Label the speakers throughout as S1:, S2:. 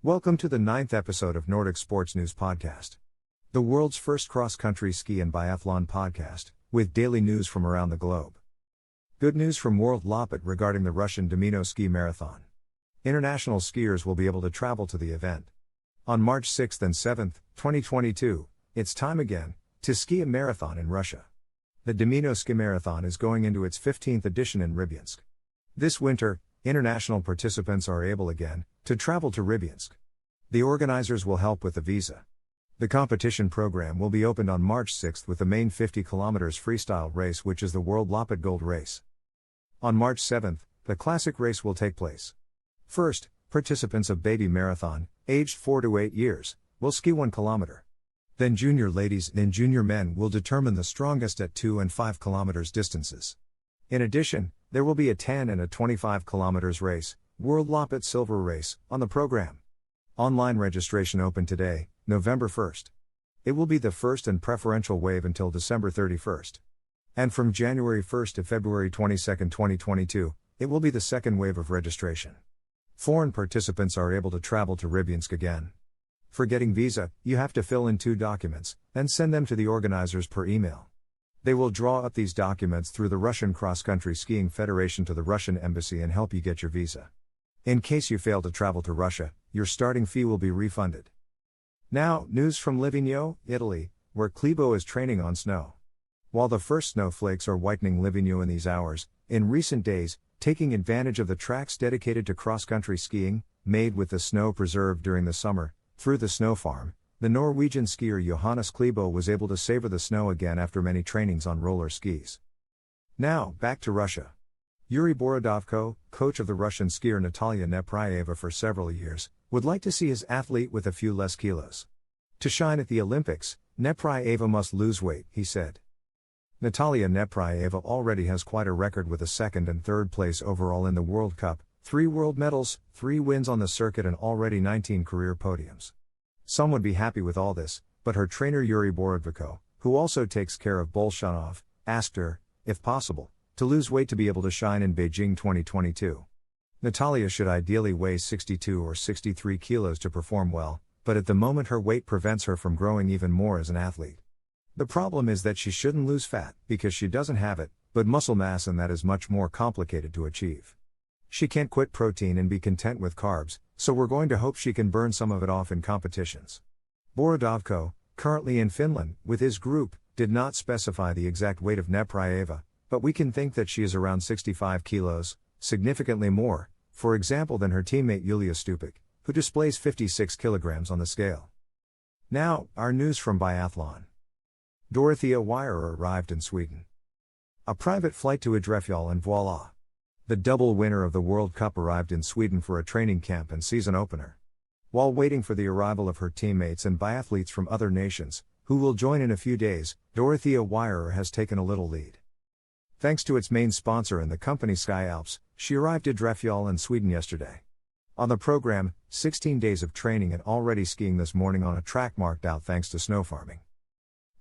S1: Welcome to the 9th episode of Nordic Sports News Podcast, the world's first cross-country ski and biathlon podcast, with daily news from around the globe. Good news from WorldLoppet regarding the Russian Livigno ski marathon. International skiers will be able to travel to the event. On March 6th and 7th, 2022, it's time again to ski a marathon in Russia. The Livigno ski marathon is going into its 15th edition in Rybinsk. This winter, international participants are able again to travel to Rybinsk. The organizers will help with the visa. The competition program will be opened on March 6th with the main 50 km freestyle race, which is the WorldLoppet Gold Race. On March 7th, the classic race will take place. First, participants of baby marathon, aged 4 to 8 years, will ski 1 km. Then junior ladies and junior men will determine the strongest at 2 and 5 km distances. In addition, there will be a 10 and a 25 km race, WorldLoppet Silver Race, on the program. Online registration open today, November 1st. It will be the first and preferential wave until December 31st. And from January 1st to February 22nd, 2022, it will be the second wave of registration. Foreign participants are able to travel to Rybinsk again. For getting visa, you have to fill in 2 documents, and send them to the organizers per email. They will draw up these documents through the Russian Cross-Country Skiing Federation to the Russian Embassy and help you get your visa. In case you fail to travel to Russia, your starting fee will be refunded. Now, news from Livigno, Italy, where Klaebo is training on snow. While the first snowflakes are whitening Livigno in these hours, in recent days, taking advantage of the tracks dedicated to cross-country skiing, made with the snow preserved during the summer, through the snow farm, the Norwegian skier Johannes Klaebo was able to savor the snow again after many trainings on roller skis. Now, back to Russia. Yuri Borodovko, coach of the Russian skier Natalia Nepryaeva for several years, would like to see his athlete with a few less kilos. To shine at the Olympics, Nepryaeva must lose weight, he said. Natalia Nepryaeva already has quite a record with a 2nd and 3rd place overall in the World Cup, 3 world medals, 3 wins on the circuit and already 19 career podiums. Some would be happy with all this, but her trainer Yuri Borodovko, who also takes care of Bolshanov, asked her, if possible, to lose weight to be able to shine in Beijing 2022. Natalia should ideally weigh 62 or 63 kilos to perform well, but at the moment her weight prevents her from growing even more as an athlete. The problem is that she shouldn't lose fat, because she doesn't have it, but muscle mass, and that is much more complicated to achieve. She can't quit protein and be content with carbs, so we're going to hope she can burn some of it off in competitions. Borodovko, currently in Finland, with his group, did not specify the exact weight of Nepryaeva, but we can think that she is around 65 kilos, significantly more, for example, than her teammate Yulia Stupik, who displays 56 kilograms on the scale. Now, our news from biathlon. Dorothea Wierer arrived in Sweden. A private flight to Idrefjäll and voila! The double winner of the World Cup arrived in Sweden for a training camp and season opener. While waiting for the arrival of her teammates and biathletes from other nations, who will join in a few days, Dorothea Wierer has taken a little lead. Thanks to its main sponsor and the company Sky Alps, she arrived at Idrefjäll in Sweden yesterday. On the program, 16 days of training and already skiing this morning on a track marked out thanks to snow farming.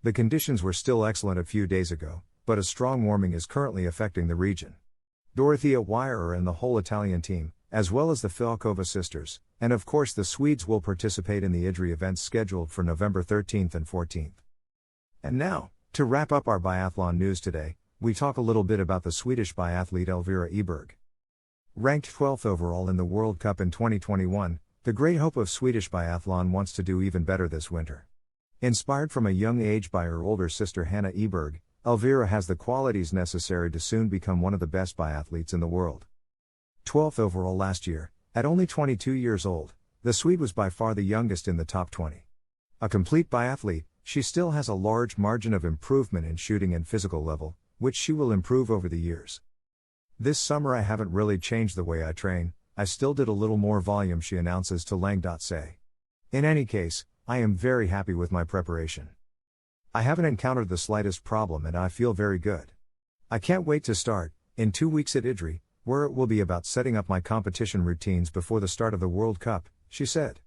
S1: The conditions were still excellent a few days ago, but a strong warming is currently affecting the region. Dorothea Wierer and the whole Italian team, as well as the Filkova sisters, and of course the Swedes will participate in the Idre events scheduled for November 13th and 14th. And now, to wrap up our biathlon news today, we talk a little bit about the Swedish biathlete Elvira Oeberg. Ranked 12th overall in the World Cup in 2021, the great hope of Swedish biathlon wants to do even better this winter. Inspired from a young age by her older sister Hanna Oeberg, Elvira has the qualities necessary to soon become one of the best biathletes in the world. 12th overall last year, at only 22 years old, the Swede was by far the youngest in the top 20. A complete biathlete, she still has a large margin of improvement in shooting and physical level, which she will improve over the years. This summer I haven't really changed the way I train, I still did a little more volume, she announces to Lang.se. In any case, I am very happy with my preparation. I haven't encountered the slightest problem and I feel very good. I can't wait to start, in 2 weeks at Idre, where it will be about setting up my competition routines before the start of the World Cup, she said.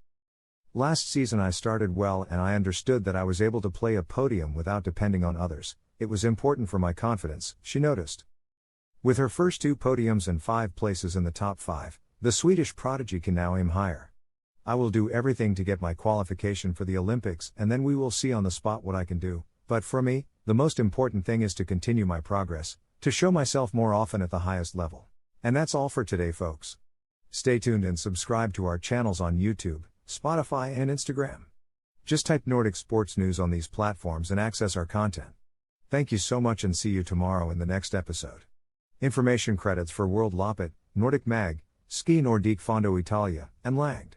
S1: Last season I started well and I understood that I was able to play a podium without depending on others. It was important for my confidence, she noticed. With her first 2 podiums and 5 places in the top 5, the Swedish prodigy can now aim higher. I will do everything to get my qualification for the Olympics, and then we will see on the spot what I can do. But for me, the most important thing is to continue my progress, to show myself more often at the highest level. And that's all for today, folks. Stay tuned and subscribe to our channels on YouTube, Spotify, and Instagram. Just type Nordic Sports News on these platforms and access our content. Thank you so much and see you tomorrow in the next episode. Information credits for WorldLoppet, Nordic Mag, Ski Nordique Fondo Italia, and Langd.